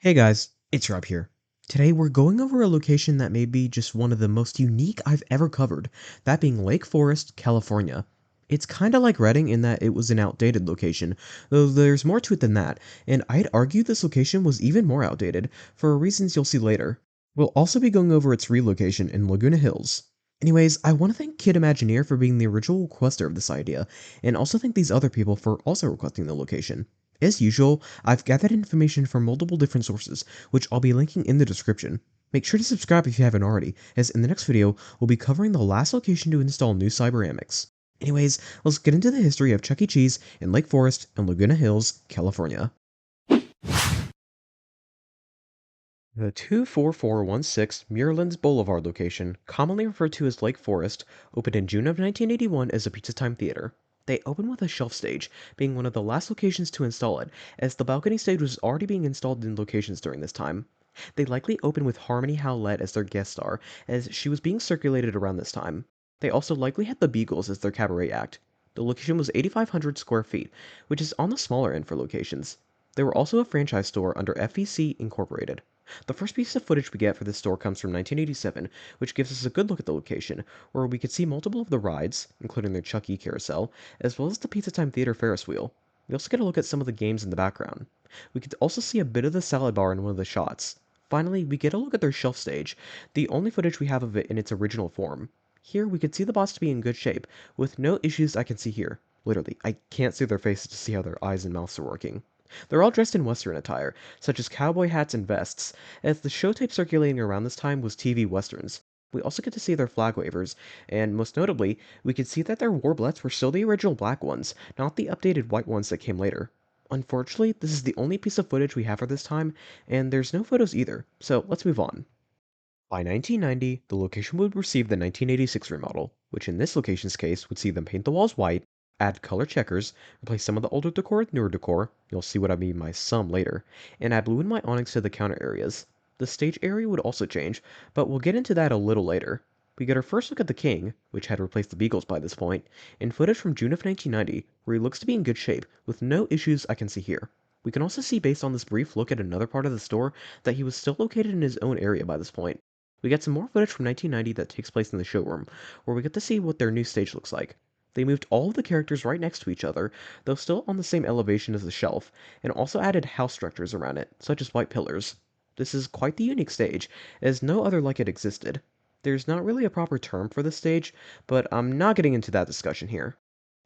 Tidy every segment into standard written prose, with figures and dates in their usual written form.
Hey guys, it's Rob here. Today we're going over a location that may be just one of the most unique I've ever covered, that being Lake Forest, California. It's kinda like Redding in that it was an outdated location, though there's more to it than that, and I'd argue this location was even more outdated, for reasons you'll see later. We'll also be going over its relocation in Laguna Hills. Anyways, I want to thank Kid Imagineer for being the original requester of this idea, and also thank these other people for also requesting the location. As usual, I've gathered information from multiple different sources, which I'll be linking in the description. Make sure to subscribe if you haven't already, as in the next video, we'll be covering the last location to install new cyberamics. Anyways, let's get into the history of Chuck E. Cheese in Lake Forest and Laguna Hills, California. The 24416 Muirlands Boulevard location, commonly referred to as Lake Forest, opened in June of 1981 as a Pizza Time theater. They opened with a shelf stage, being one of the last locations to install it, as the balcony stage was already being installed in locations during this time. They likely opened with Harmony Howlett as their guest star, as she was being circulated around this time. They also likely had the Beagles as their cabaret act. The location was 8,500 square feet, which is on the smaller end for locations. They were also a franchise store under FEC Incorporated. The first piece of footage we get for this store comes from 1987, which gives us a good look at the location, where we could see multiple of the rides, including their Chuck E. carousel, as well as the Pizza Time Theater Ferris wheel. We also get a look at some of the games in the background. We could also see a bit of the salad bar in one of the shots. Finally, we get a look at their shelf stage, the only footage we have of it in its original form. Here, we could see the bots to be in good shape, with no issues I can see here. Literally, I can't see their faces to see how their eyes and mouths are working. They're all dressed in Western attire, such as cowboy hats and vests, as the show type circulating around this time was TV westerns. We also get to see their flag wavers, and most notably, we can see that their warblets were still the original black ones, not the updated white ones that came later. Unfortunately, this is the only piece of footage we have for this time, and there's no photos either, so let's move on. By 1990, the location would receive the 1986 remodel, which in this location's case would see them paint the walls white, add color checkers, replace some of the older decor with newer decor, you'll see what I mean by some later, and add blue and white awnings to the counter areas. The stage area would also change, but we'll get into that a little later. We get our first look at the King, which had replaced the Beagles by this point, in footage from June of 1990, where he looks to be in good shape, with no issues I can see here. We can also see based on this brief look at another part of the store that he was still located in his own area by this point. We get some more footage from 1990 that takes place in the showroom, where we get to see what their new stage looks like. They moved all of the characters right next to each other, though still on the same elevation as the shelf, and also added house structures around it, such as white pillars. This is quite the unique stage, as no other like it existed. There's not really a proper term for this stage, but I'm not getting into that discussion here.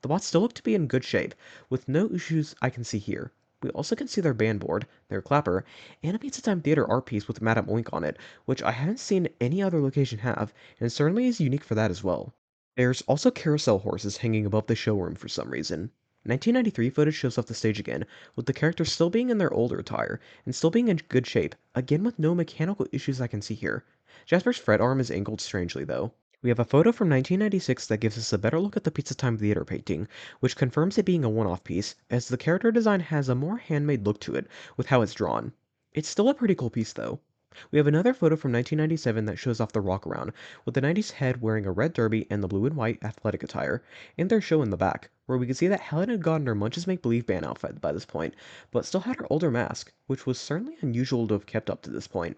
The bots still look to be in good shape, with no issues I can see here. We also can see their band board, their clapper, and a Pizza Time Theater art piece with Madame Oink on it, which I haven't seen any other location have, and certainly is unique for that as well. There's also carousel horses hanging above the showroom for some reason. 1993 footage shows off the stage again, with the characters still being in their older attire, and still being in good shape, again with no mechanical issues I can see here. Jasper's fret arm is angled strangely though. We have a photo from 1996 that gives us a better look at the Pizza Time Theater painting, which confirms it being a one-off piece, as the character design has a more handmade look to it with how it's drawn. It's still a pretty cool piece though. We have another photo from 1997 that shows off the rock around, with the 90s head wearing a red derby and the blue and white athletic attire, and their show in the back, where we can see that Helen had gotten her Munch's Make Believe band outfit by this point, but still had her older mask, which was certainly unusual to have kept up to this point.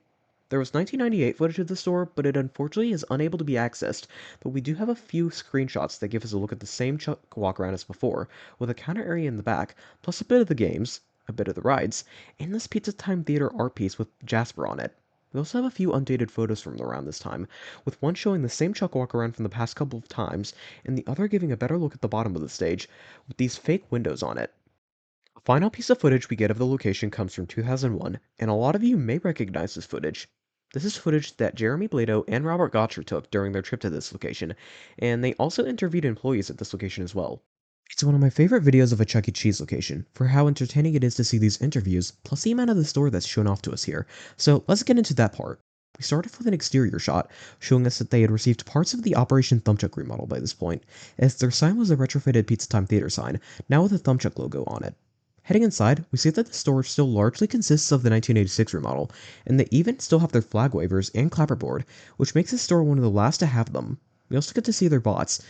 There was 1998 footage of the store, but it unfortunately is unable to be accessed, but we do have a few screenshots that give us a look at the same Chuck walk around as before, with a counter area in the back, plus a bit of the games, a bit of the rides, and this Pizza Time Theater art piece with Jasper on it. We also have a few undated photos from around this time, with one showing the same Chuck walk around from the past couple of times, and the other giving a better look at the bottom of the stage, with these fake windows on it. The final piece of footage we get of the location comes from 2001, and a lot of you may recognize this footage. This is footage that Jeremy Blado and Robert Gotcher took during their trip to this location, and they also interviewed employees at this location as well. It's one of my favorite videos of a Chuck E. Cheese location, for how entertaining it is to see these interviews, plus the amount of the store that's shown off to us here. So let's get into that part. We start off with an exterior shot, showing us that they had received parts of the Operation Thumbchuck remodel by this point, as their sign was a retrofitted Pizza Time Theater sign, now with a Thumbchuck logo on it. Heading inside, we see that the store still largely consists of the 1986 remodel, and they even still have their flag wavers and clapperboard, which makes this store one of the last to have them. We also get to see their bots,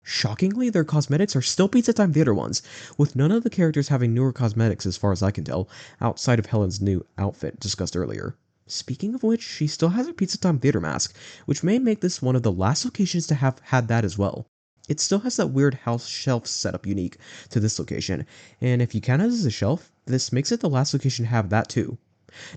Shockingly, their cosmetics are still Pizza Time Theater ones, with none of the characters having newer cosmetics as far as I can tell, outside of Helen's new outfit discussed earlier. Speaking of which, she still has her Pizza Time Theater mask, which may make this one of the last locations to have had that as well. It still has that weird house shelf setup unique to this location, and if you count it as a shelf, this makes it the last location to have that too.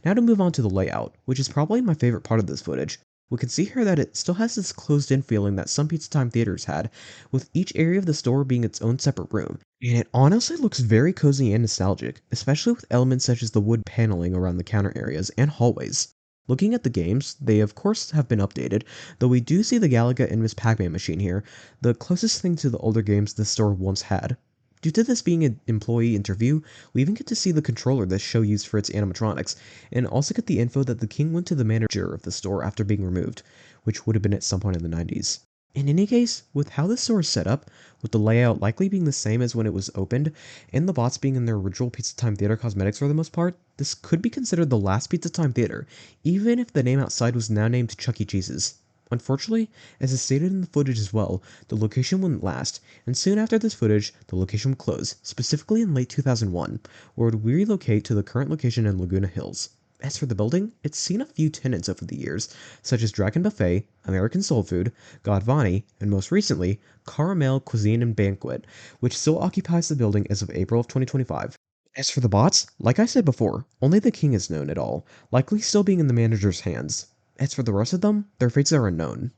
Now to move on to the layout, which is probably my favorite part of this footage. We can see here that it still has this closed-in feeling that some Pizza Time theaters had, with each area of the store being its own separate room. And it honestly looks very cozy and nostalgic, especially with elements such as the wood paneling around the counter areas and hallways. Looking at the games, they of course have been updated, though we do see the Galaga and Miss Pac-Man machine here, the closest thing to the older games the store once had. Due to this being an employee interview, we even get to see the controller this show used for its animatronics, and also get the info that the king went to the manager of the store after being removed, which would have been at some point in the 90s. In any case, with how this store is set up, with the layout likely being the same as when it was opened, and the bots being in their original Pizza Time Theater cosmetics for the most part, this could be considered the last Pizza Time Theater, even if the name outside was now named Chuck E. Cheese's. Unfortunately, as is stated in the footage as well, the location wouldn't last, and soon after this footage, the location would close, specifically in late 2001, where it would relocate to the current location in Laguna Hills. As for the building, it's seen a few tenants over the years, such as Dragon Buffet, American Soul Food, Godvani, and most recently, Caramel Cuisine and Banquet, which still occupies the building as of April of 2025. As for the bots, like I said before, only the king is known at all, likely still being in the manager's hands. As for the rest of them, their fates are unknown.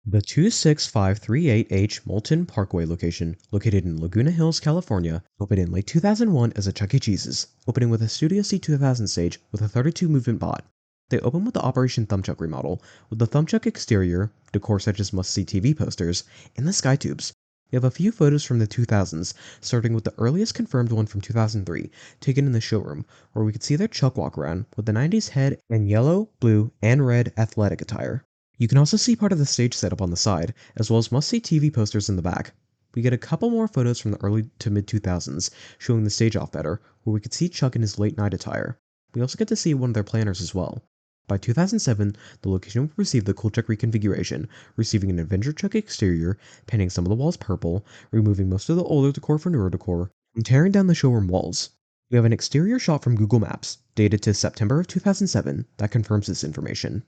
The 26538H Moulton Parkway location, located in Laguna Hills, California, opened in late 2001 as a Chuck E. Cheese's, opening with a Studio C2000 stage with a 32-movement bot. They opened with the Operation Thumbchuck remodel, with the Thumbchuck exterior, decor such as must-see TV posters, and the sky tubes. We have a few photos from the 2000s, starting with the earliest confirmed one from 2003, taken in the showroom, where we could see their Chuck walk around with the 90s head and yellow, blue, and red athletic attire. You can also see part of the stage setup on the side, as well as must-see TV posters in the back. We get a couple more photos from the early to mid 2000s, showing the stage off better, where we could see Chuck in his late night attire. We also get to see one of their planners as well. By 2007, the location would receive the Cool Chuck reconfiguration, receiving an Avenger Chuck exterior, painting some of the walls purple, removing most of the older decor for newer decor, and tearing down the showroom walls. We have an exterior shot from Google Maps, dated to September of 2007, that confirms this information.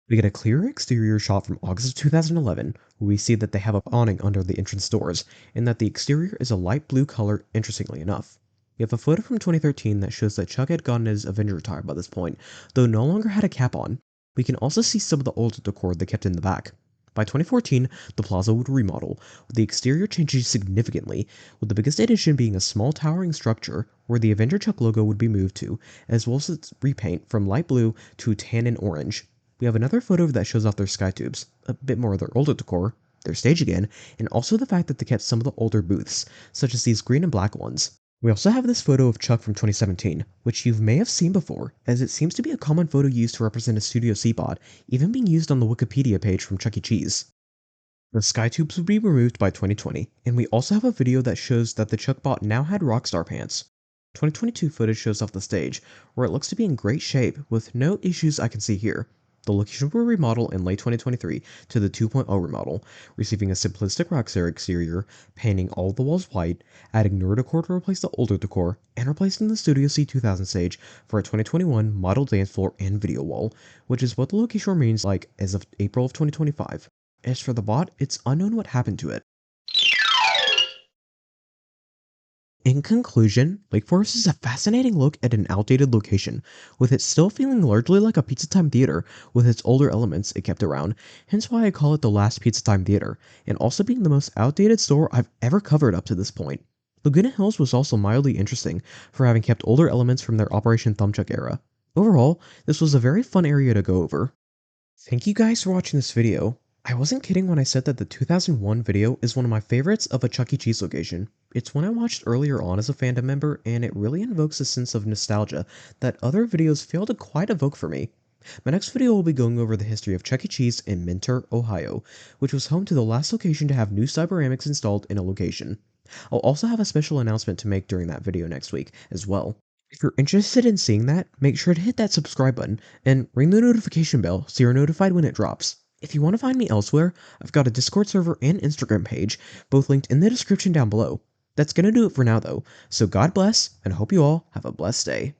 We get a clearer exterior shot from August of 2011, where we see that they have a awning under the entrance doors, and that the exterior is a light blue color, interestingly enough. We have a photo from 2013 that shows that Chuck had gotten his Avenger attire by this point, though no longer had a cap on. We can also see some of the older decor they kept in the back. By 2014, the plaza would remodel, with the exterior changing significantly, with the biggest addition being a small towering structure where the Avenger Chuck logo would be moved to, as well as its repaint from light blue to tan and orange. We have another photo that shows off their sky tubes, a bit more of their older decor, their stage again, and also the fact that they kept some of the older booths, such as these green and black ones. We also have this photo of Chuck from 2017, which you may have seen before, as it seems to be a common photo used to represent a Studio C bot, even being used on the Wikipedia page from Chuck E. Cheese. The sky tubes would be removed by 2020, and we also have a video that shows that the Chuck bot now had Rockstar pants. 2022 footage shows off the stage, where it looks to be in great shape, with no issues I can see here. The location will remodel in late 2023 to the 2.0 remodel, receiving a simplistic Rockstar exterior, painting all of the walls white, adding newer decor to replace the older decor, and replacing the Studio C2000 stage for a 2021 model dance floor and video wall, which is what the location remains like as of April of 2025. As for the bot, it's unknown what happened to it. In conclusion, Lake Forest is a fascinating look at an outdated location, with it still feeling largely like a Pizza Time theater with its older elements it kept around, hence why I call it the last Pizza Time theater, and also being the most outdated store I've ever covered up to this point. Laguna Hills was also mildly interesting for having kept older elements from their Operation Thumbchuck era. Overall, this was a very fun area to go over. Thank you guys for watching this video. I wasn't kidding when I said that the 2001 video is one of my favorites of a Chuck E. Cheese location. It's one I watched earlier on as a fandom member, and it really invokes a sense of nostalgia that other videos fail to quite evoke for me. My next video will be going over the history of Chuck E. Cheese in Minter, Ohio, which was home to the last location to have new cyberamics installed in a location. I'll also have a special announcement to make during that video next week as well. If you're interested in seeing that, make sure to hit that subscribe button and ring the notification bell so you're notified when it drops. If you want to find me elsewhere, I've got a Discord server and Instagram page, both linked in the description down below. That's gonna do it for now though, so God bless, and I hope you all have a blessed day.